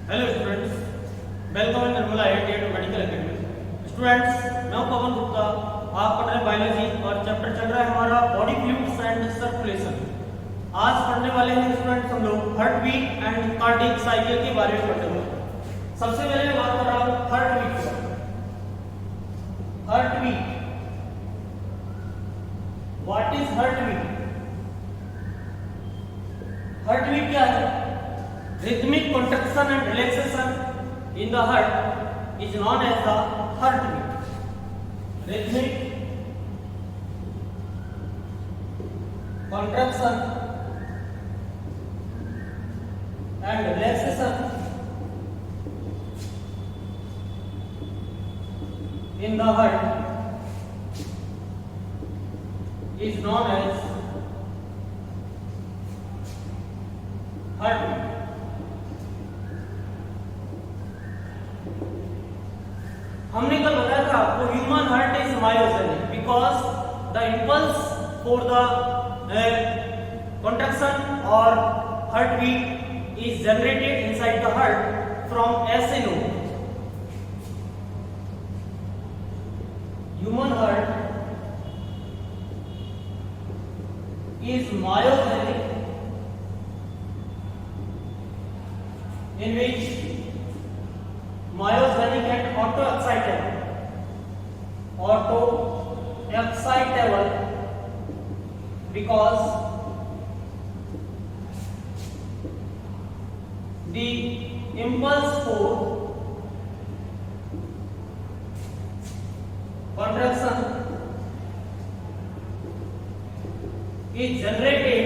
Hello students, welcome in Nirmala IIT medical academy. Students, मैं हूं पवन गुप्ता। आप पढ़ रहे बायोलॉजी और चैप्टर चल रहा है हमारा बॉडी फ्लूइड्स एंड सर्कुलेशन। आज पढ़ने वाले हैं स्टूडेंट्स हम लोग heart beat and cardiac cycle के बारे में पढ़ते हैं। सबसे पहले मैं बात कर रहा हूं heart beat. Heart beat, what is heart beat? Heart beat क्या है? Rhythmic contraction and relaxation in the heart is known as the heartbeat. Rhythmic contraction and relaxation in the heart is known as heartbeat. हमने कल बताया था आपको human heart is myogenic because the impulse for the contraction or heartbeat is generated inside the heart from SA node. Human heart is myogenic, in which myogenic and auto-excitable because the impulse for contraction is generated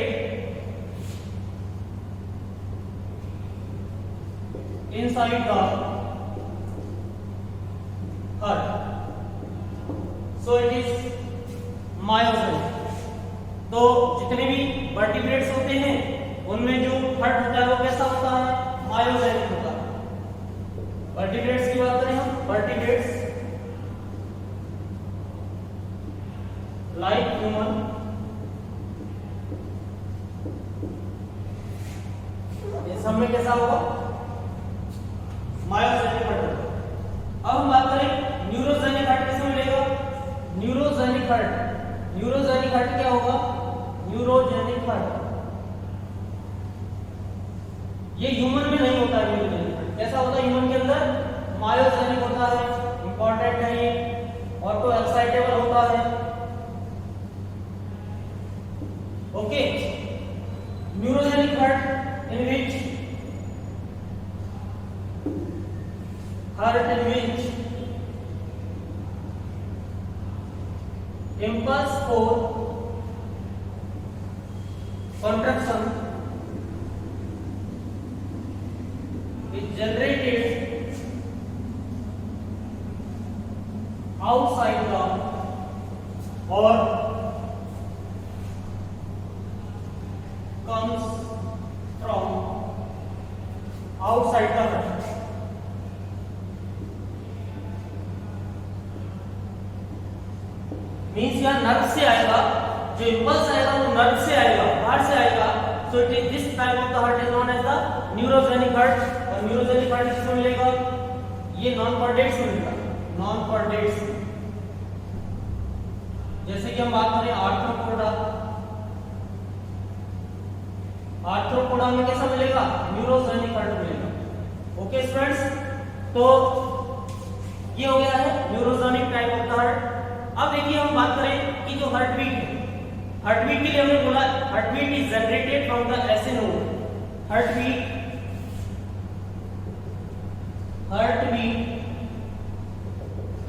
inside the heart, so it is myogenic. तो जितने भी vertebrates होते हैं उनमें जो heart होता है वो कैसा होता है? मायोजेनिक होता है। वर्टिब्रेट्स की बात करें हम, वर्टिब्रेट्स लाइक ह्यूमन, इन सब में कैसा होगा? Myogenic heart. अब हम बात करें न्यूरोजेनिक हार्ट किसमें मिलेगा? Neurogenic heart. न्यूरोजेनिक हार्ट क्या होगा? न्यूरोजेनिक हार्ट ये ह्यूमन में नहीं होता है। न्यूरोजेनिक हार्ट कैसा होता है? ह्यूमन के अंदर मायोजेनिक होता है, इंपॉर्टेंट है ये, ऑटो एक्साइटेबल होता है। Okay, neurogenic heart in which impulse for contraction is generated outside the or comes from outside the heart. Means यहाँ नर्व से आएगा, जो इंपल्स आएगा वो नर्व से आएगा, हार्ट से आएगा। So it is this type of the heart is known as the neurogenic heart. और न्यूरोजेनिक हार्ट किसमें मिलेगा? ये नॉन कॉर्डेट्स में मिलेगा। नॉन कॉर्डेट्स जैसे कि हम बात करें आर्थ्रोपोडा, आर्थ्रोपोडा में कैसा मिलेगा? न्यूरोजेनिक हार्ट मिलेगा। ओके स्टूडेंट्स, तो ये हो गया है neurogenic type of the heart. अब देखिए हम बात करें कि जो हार्ट बीट है, हार्ट बीट के लिए हमने बोला heart beat is generated from the SA node। Heart beat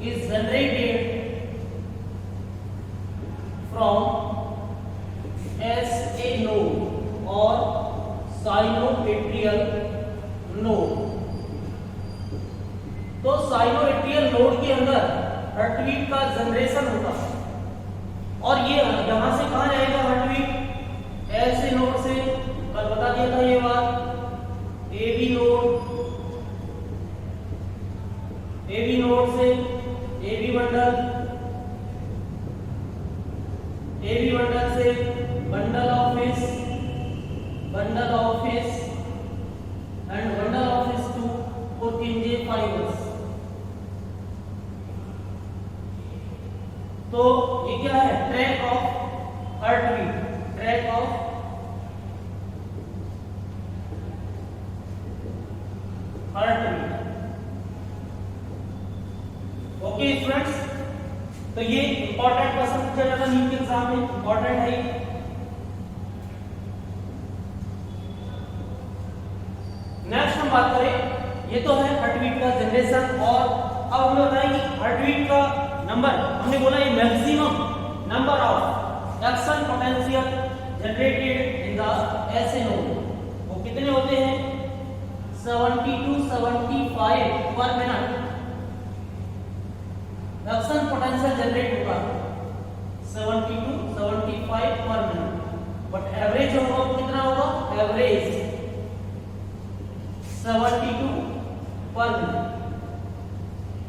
is generated from SA node और साइनोएट्रियल नोड। तो साइनोएट्रियल नोड के अंदर हार्टबीट का जनरेशन होता है और ये यहां से कहां जाएगा हार्टबीट? ऐसे नोड से, कल बता दिया था ये बात, AB नोड से AB बंडल, AB बंडल से bundle of His and bundle of His to तो ये क्या है, track of heart beat, track of heart beat. Okay students, तो ये इंपॉर्टेंट क्वेश्चन पूछा जाता है नीट के एग्जाम में, इंपॉर्टेंट है ये। नेक्स्ट हम बात करें, ये तो है हार्ट बीट का जनरेशन, और अब हमें बताएं कि हार्ट बीट का नंबर, हमने बोला ये maximum number of action potential generated in the SNO, वो कितने होते हैं, 70 to 75 पर मिनट एक्शन पोटेंशियल जनरेट होगा, 70 to 75 पर मिनट, बट एवरेज होगा कितना होगा, एवरेज 72 पर मिनट।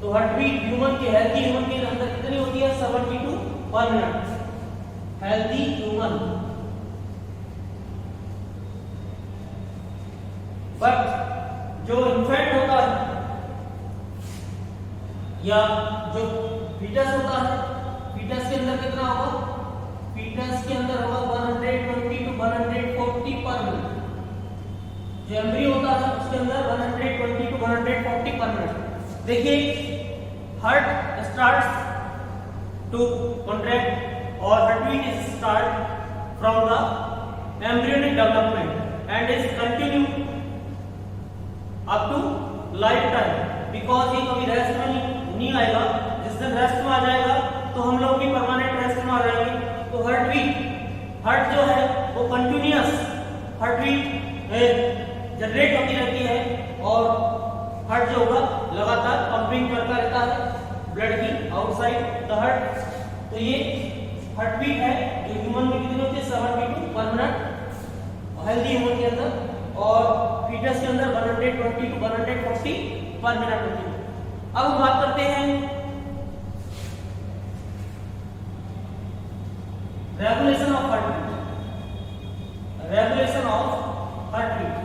तो हार्ट बीट ह्यूमन के, हेल्दी ह्यूमन के अंदर कितनी होती है, 72 पर मिनट, हेल्दी ह्यूमन। बट जो इन्फेंट होता है या जो फीटस होता है, फीटस के अंदर कितना होगा, फीटस के अंदर होगा 120 to 140 पर मिनट। जो एम्ब्रियो होता है उसके अंदर 120 to 140 पर मिनट। देखिए हार्ट स्टार्ट्स टू कॉन्ट्रैक्ट और heart beat is start from the embryonic development and is continue up to life time, because ये कभी रेस्ट में नहीं आएगा। जिस दिन रेस्ट में आ जाएगा तो हम लोग भी परमानेंट रेस्ट में आ जाएंगे। तो हार्ट बीट, हार्ट जो है वो कंटिन्यूअस हार्ट बीट जनरेट होती रहती है और हार्ट जो होगा लगातार पंपिंग करता रहता है ब्लड की आउटसाइड द हार्ट। तो ये हार्ट बीट है जो ह्यूमन में कितनी होती है, 72 पर मिनट हेल्दी ह्यूमन के अंदर, और फीटस के अंदर 120 to 140 पर मिनट होती है। अब हम बात करते हैं regulation of heart beat, regulation of heart beat.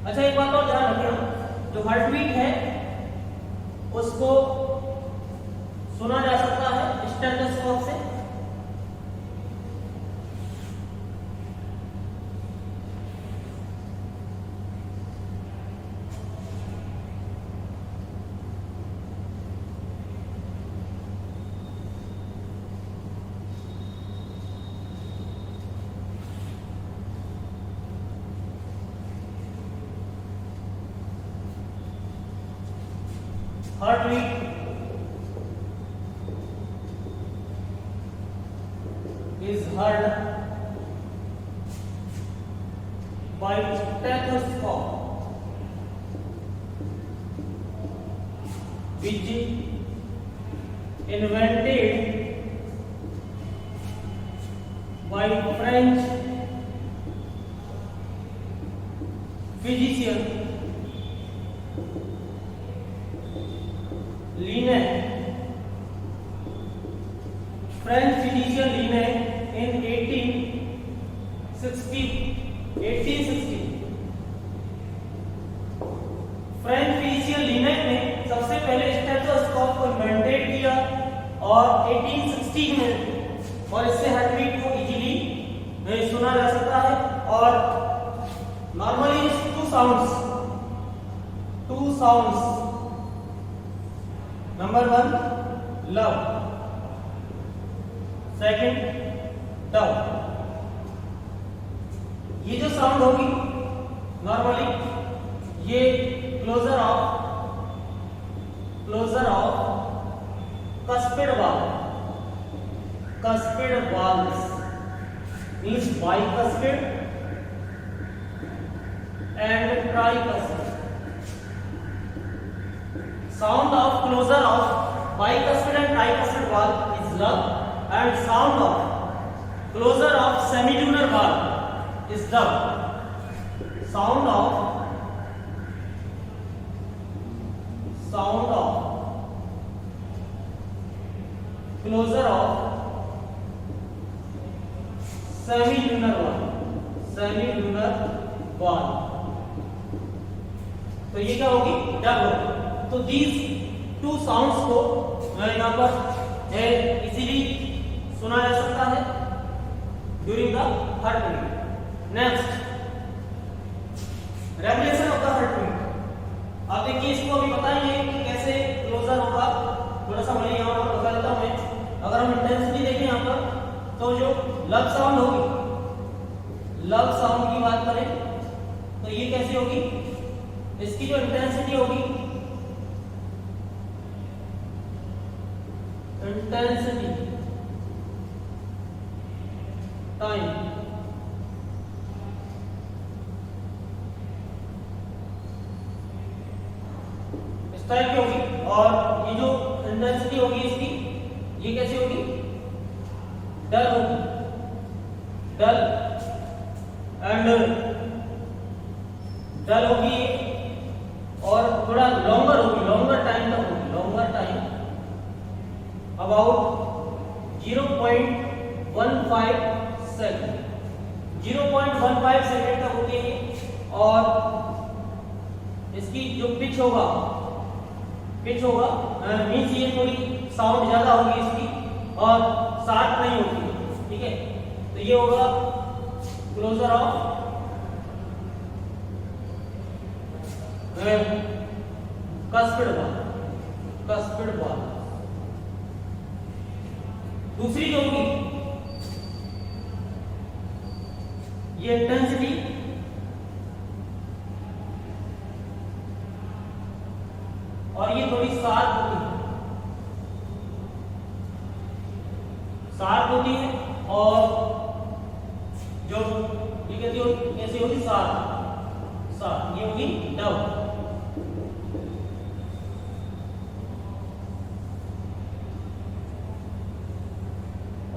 अच्छा एक बात और ध्यान रखना, जो हार्ट बीट है उसको सुना जा सकता है स्टेथोस्कोप से, heart beat is heard by stethoscope, which invented by French physician Linné, French physician Linné in 1860 French physician लिने ने सबसे पहले स्टेथोस्कोप को इन्वेंटेड किया और 1860 में, और इससे हार्ट बीट को इजीली सुना जा सकता है। और normally two sounds, number 1 lub, second dub. ये जो साउंड होगी नॉर्मली ये closure of cuspid valves means bicuspid and tricuspid. Sound of closure of bicuspid and tricuspid valve is love, and sound of closure of semilunar valve is dove. Sound of closure of semi lunar valve. तो ये क्या होगी, dub होगी। तो these two sounds को यहाँ पर easily सुना जा सकता है during the heart beat. Next, regulation of the heart beat. आप देखिए इसको अभी बताएंगे कि कैसे क्लोजर होगा, थोड़ा सा मैं यहाँ पर बता देता हूँ। अगर हम इंटेंसिटी देखें यहाँ पर, तो जो लव साउंड होगी, लव साउंड की बात करें तो ये कैसी होगी, इसकी जो इंटेंसिटी होगी, इंटेंसिटी टाइम इस टाइप की होगी। और ये जो इंटेंसिटी होगी इसकी, ये कैसी होगी, डल होगी, डल एंड डल होगी और थोड़ा लॉन्गर होगी, लॉन्गर टाइम तक होगी, longer time about 0.15 second, 0.15 second तक होती है। और इसकी जो पिच होगा मीन्स ये थोड़ी साउंड ज्यादा होगी इसकी और शार्प नहीं होगी, ठीक है। तो ये होगा क्लोजर ऑफ कस्पिड बॉल। दूसरी जो होगी ये इंटेंसिटी, और ये थोड़ी शार्प होती है और जो ये कैसी होगी, शार्प, ये होगी डब।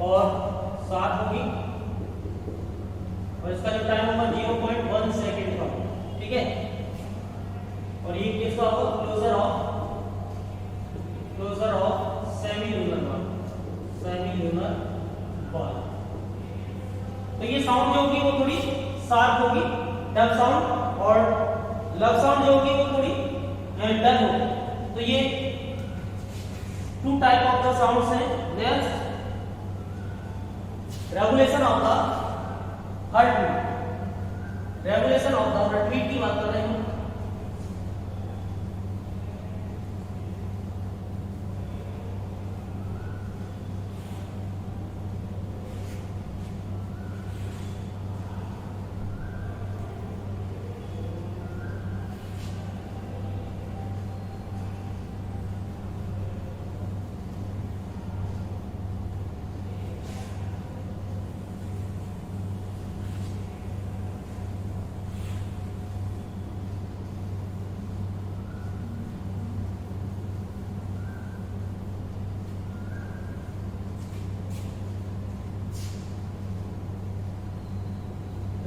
और 7 होगी और इसका जो टाइम होगा 0.1 सेकेंड का, ठीक है। और ये किसका होगा, closure of semi lunar valve. तो ये साउंड जो होगी वो थोड़ी शार्प होगी, डब साउंड, और लव साउंड जो होगी वो थोड़ी डल होगी। तो ये two type of the sounds हैं। Next, regulation of the heart beat. Regulation of the heart beat की बात कर रहे हैं।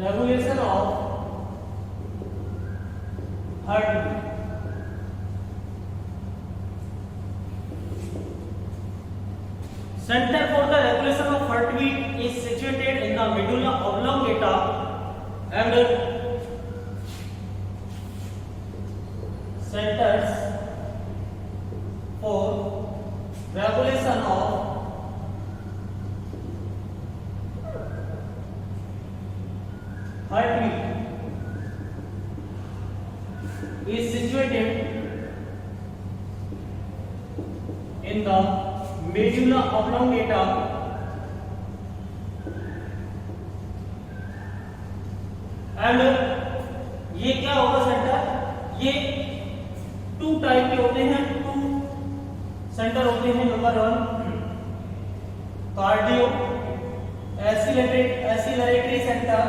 Regulation of heartbeat. Center for the regulation of heartbeat is situated in the medulla oblongata and centers for regulation of heartbeat is situated in the medulla oblongata and ये क्या होगा centre, ये two type के होते हैं, to centre होते हैं। Number 1 cardio acceleratory centre,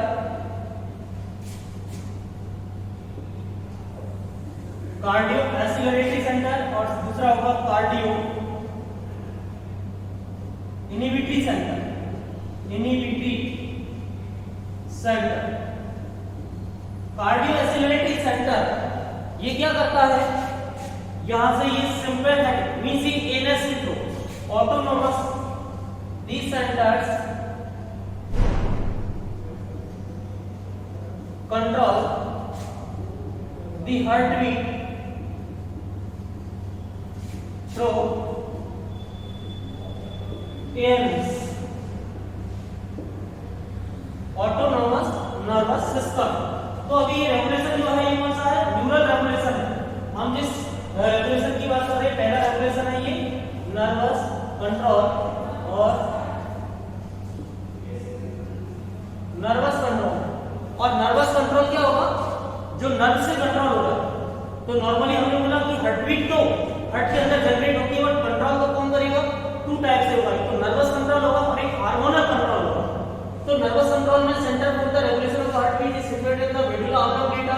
cardio acceleratory centre, और दूसरा होगा cardio inhibitory centre. Cardio acceleratory centre ये क्या करता है, यहां से ये सिंपैथेटिक मींस ये NS intro autonomous, these centers control the heartbeat through airways. Autonomous nervous system. तो अभी रेगुलेशन जो है ये कौन सा है? न्यूरल रेगुलेशन है। हम जिस रेगुलेशन की बात कर रहे हैं पहला रेगुलेशन है ये नर्वस कंट्रोल और नर्वस कंट्रोल। और नर्वस कंट्रोल क्या होगा? जो नर्व से कंट्रोल होगा। तो नॉर्मली हमने बोला कि हार्टबीट तो हार्ट के अंदर जनरेट होती है, बट कंट्रोल तो कौन करेगा? टू टाइप से होगा, तो नर्वस कंट्रोल होगा और एक हार्मोनल कंट्रोल होगा। तो नर्वस कंट्रोल में centre for the regulation of heartbeat is situated in the medulla oblongata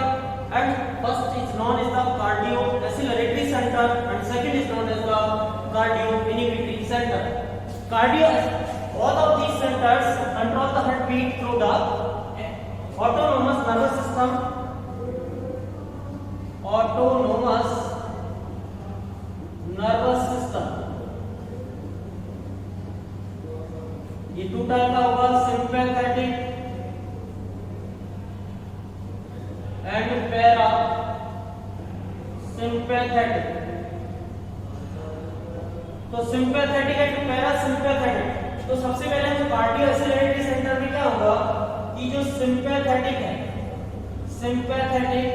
and first is known as the cardio acceleratory center and second is known as the cardio inhibitory center. Cardio, all of these centers control the heartbeat through the autonomous nervous system. Autonomous nervous system ये two type का होगा, sympathetic and para sympathetic. तो sympathetic and para sympathetic. तो सबसे पहले हम cardio acceleratory centre में क्या होगा कि जो सिंपैथेटिक है, सिंपैथेटिक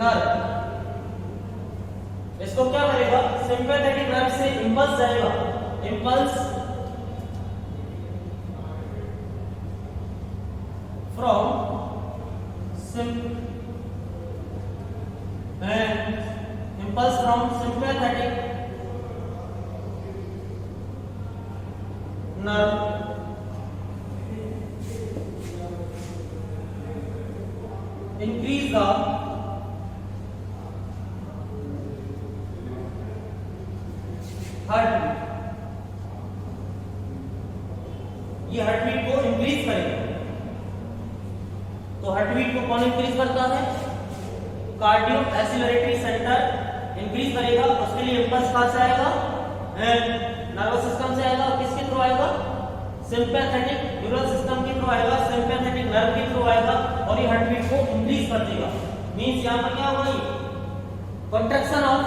नर्व इसको क्या करेगा? सिंपैथेटिक नर्व से इंपल्स जाएगा, impulse from sympathetic nerve increase the heartbeat। ये हार्टबीट को इंक्रीज करेगा। तो हार्टबीट को कौन इंक्रीज करता है? कार्डियो एक्सेलरेटरी सेंटर इंक्रीज करेगा। उसके लिए इंपल्स कहां से आएगा? नर्वस सिस्टम से आएगा। किसके थ्रू आएगा? सिंपैथेटिक न्यूरल सिस्टम के थ्रू आएगा, सिंपैथेटिक नर्व के थ्रू आएगा और ये हार्टबीट को इंक्रीज कर देगा। मींस यहां पर क्या होगा? ये कंट्रैक्शन ऑफ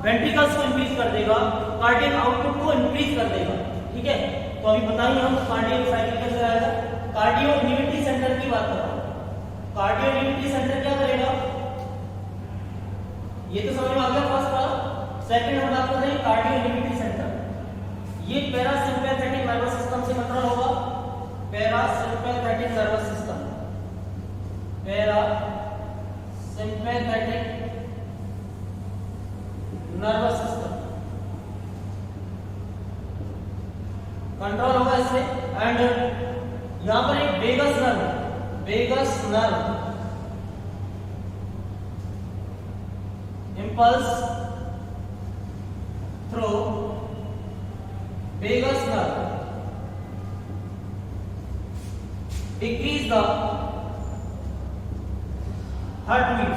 वेंट्रिकल्स को इंक्रीज कर देगा, कार्डियक आउटपुट को इंक्रीज कर देगा। ठीक है, तो अभी बताइए हम कार्डियक साइकिल कैसे आएगा। कार्डियो इन्हिबिटरी सेंटर की बात कर रहा हूं। कार्डियो इन्हिबिटरी सेंटर क्या करेगा? ये तो समझ में आ गया फर्स्ट वाला। सेकंड हम बात कर रहे हैं कार्डियो इन्हिबिटरी सेंटर। ये पैरासिम्पैथेटिक नर्वस सिस्टम से कंट्रोल होगा। Parasympathetic nervous system, parasympathetic nervous system control होगा इससे। एंड यहां पर एक vagus nerve impulse through vagus nerve decrease the heartbeat.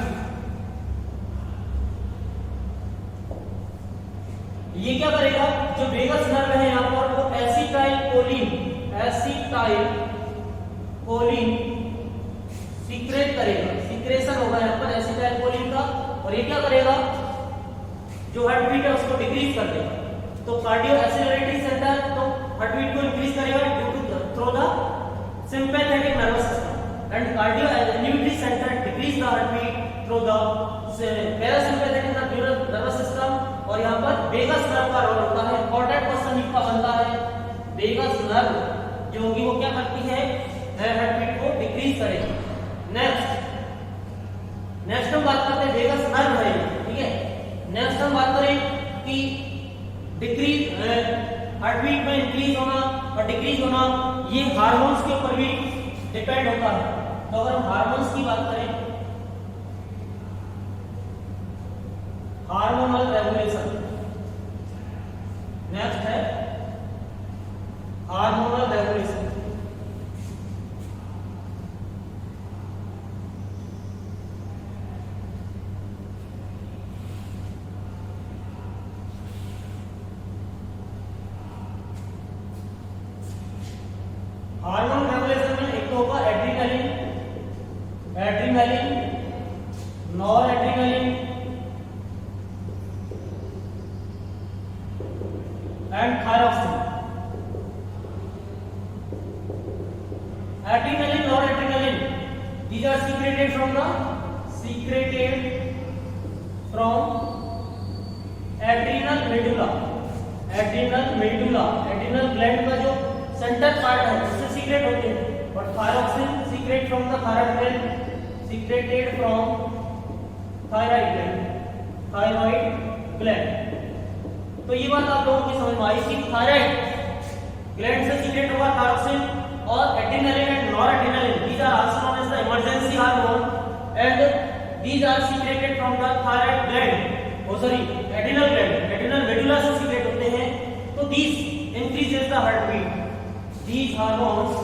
ये क्या करेगा? जो वेगस नर्व है यहां पर वो एसिटाइलकोलिन सीक्रेट करेगा। सीक्रेशन होगा यहां पर एसिटाइलकोलिन का। और ये क्या करेगा? जो हार्टबीट है उसको डिक्रीज कर देगा। तो कार्डियो एक्सेलरेटरी सेंटर तो हार्टबीट को इंक्रीज करेगा due to through the sympathetic nervous system and cardio inhibitory centre decrease the heartbeat through the parasympathetic nervous system. और यहाँ पर वेगस नर्व का रोल होता है। इंपॉर्टेंट क्वेश्चन इसका बनता है। वेगस नर्व जो होगी वो क्या करती है? हार्टबीट को डिक्रीज करेगी। नेक्स्ट हम बात करते हैं वेगस नर्व है, ठीक है। नेक्स्ट हम बात करें कि डिक्रीज हार्टबीट में इंक्रीज होना और डिक्रीज होना ये हार्मोन्स के ऊपर भी डिपेंड होता है। तो अगर हम हार्मोन्स की बात करें, हार्मोनल रेगुलेशन नेक्स्ट है हार्मोनल रेगुलेशन। हार्मोन रेगुलेशन में एक तो होगा adrenaline, noradrenaline and thyroxine. Adrenaline, noradrenaline, these are secreted from adrenal medulla. Adrenal gland का जो सेंटर पार्ट है उससे सीक्रेट होते हैं, और thyroxine secret from the thyroid gland, secreted from thyroid gland. तो ये बात आप लोगों की समझ में आई कि थायराइड ग्लैंड से सीक्रेट होगा थायरॉक्सिन, और adrenaline and noradrenaline, these are also known as the emergency hormone and these are secreted from the thyroid gland, adrenal gland, adrenal medulla से सीक्रेट होते हैं। तो these increases the heartbeat, these hormones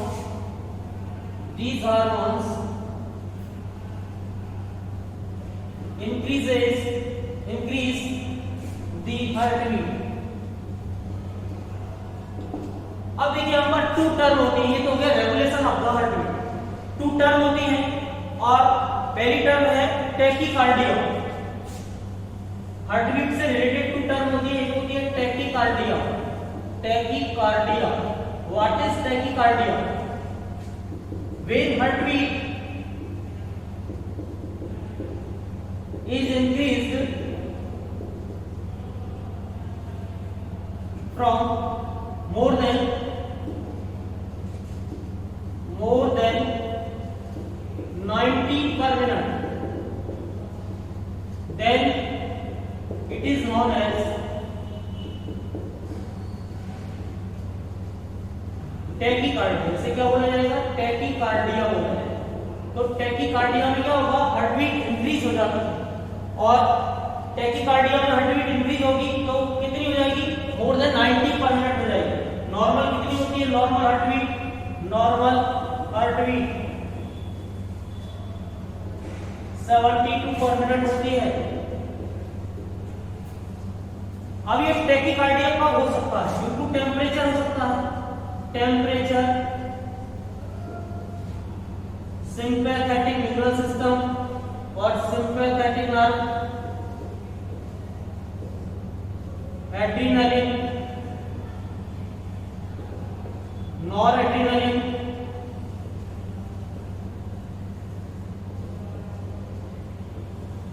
increase the heartbeat। अब देखिए यहाँ पर to term होती है, ये तो हो गया regulation of the heartbeat. Two term होती है, और पहली टर्म है टैकीकार्डिया। हार्टबीट से रिलेटेड टू टर्म होती है, एक होती है tachycardia. What is tachycardia? When heartbeat is increased from more than 90 per minute, then it is known as tachycardia. इसे क्या बोला जाएगा? टैकीकार्डिया बोला जाएगा। तो टैकीकार्डिया में क्या होगा? हार्टबीट इंक्रीज हो जाता है, और टैकीकार्डिया में हार्टबीट इंक्रीज होगी तो कितनी हो जाएगी? मोर देन 90 पर मिनट हो जाएगी। नॉर्मल कितनी होती है? नॉर्मल हार्टबीट 72 पर मिनट होती है। अब ये टैकीकार्डिया कब हो सकता है? ड्यू टू टेम्परेचर हो सकता है। टेम्परेचर, सिंपैथेटिक न्यूरल सिस्टम और sympathetic nerve, adrenaline, noradrenaline,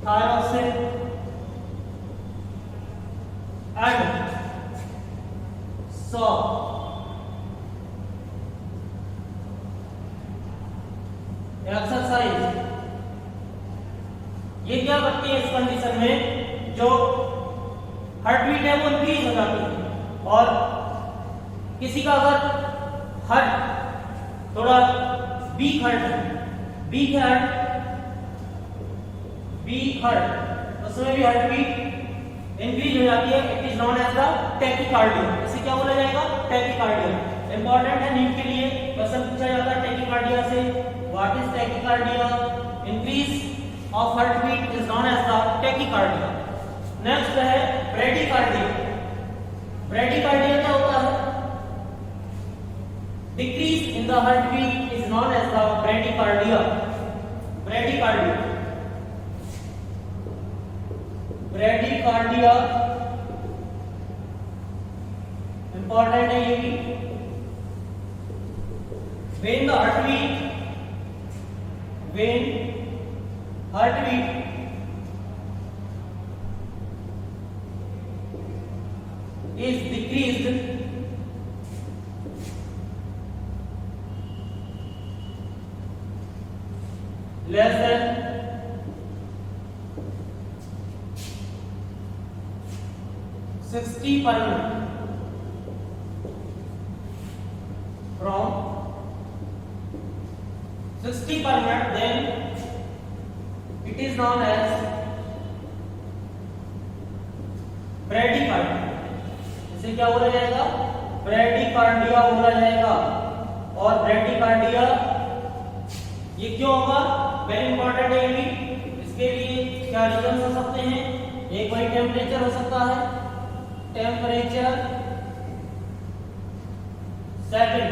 thyroxine and exercise, ये क्या करती है? इस कंडीशन में जो हार्टबीट है वो इंक्रीज हो जाती है, और किसी का अगर हार्ट थोड़ा वीक हार्ट उसमें भी हार्टबीट इंक्रीज हो जाती है। It is known as the tachycardia. इसे क्या बोला जाएगा? टैकीकार्डिया। इंपॉर्टेंट है नीट के लिए, क्वेश्चन पूछा जाता है टैकीकार्डिया से। What is tachycardia? Increase of heartbeat is known as the tachycardia. Next है ब्रैडीकार्डिया। ब्रैडीकार्डिया क्या होता है? Decrease in the heartbeat is known as the bradycardia. Bradycardia important है ये भी। when heartbeat is decreased less than 60 per minute from 60 per minute, then it is known as bradycardia. इसे क्या बोला जाएगा? ब्रैडीकार्डिया बोला जाएगा। और ब्रैडीकार्डिया ये क्यों होगा? वेरी इंपॉर्टेंट है ये भी। इसके लिए क्या रीजन हो सकते हैं? एक बार टेम्परेचर हो सकता है, temperature. Second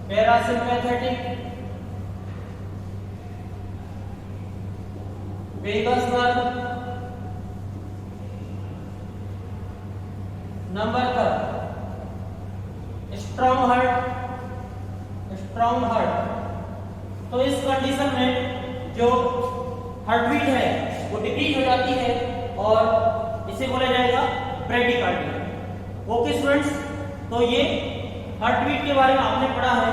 parasympathetic vagus nerve, number third strong heart. तो इस कंडीशन में जो हार्ट बीट है वो डिक्रीज हो जाती है और इसे बोला जाएगा ब्रेडिकार्डिया। ओके स्टूडेंट्स, तो ये हार्ट बीट के बारे में आपने पढ़ा है।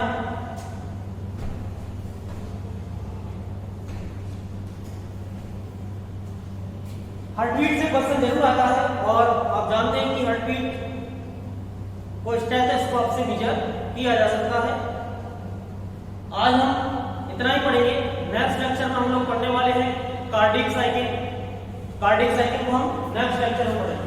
हार्ट बीट से क्वेश्चन जरूर आता है और आप जानते हैं कि हार्ट बीट को स्टेथोस्कोप से मेजर किया जा सकता है। आज हम इतना ही पढ़ेंगे। नेक्स्ट लेक्चर में हम लोग पढ़ने वाले हैं कार्डियक साइकिल। कार्डियक साइकिल को हम नेक्स्ट लेक्चर में पढ़ेंगे।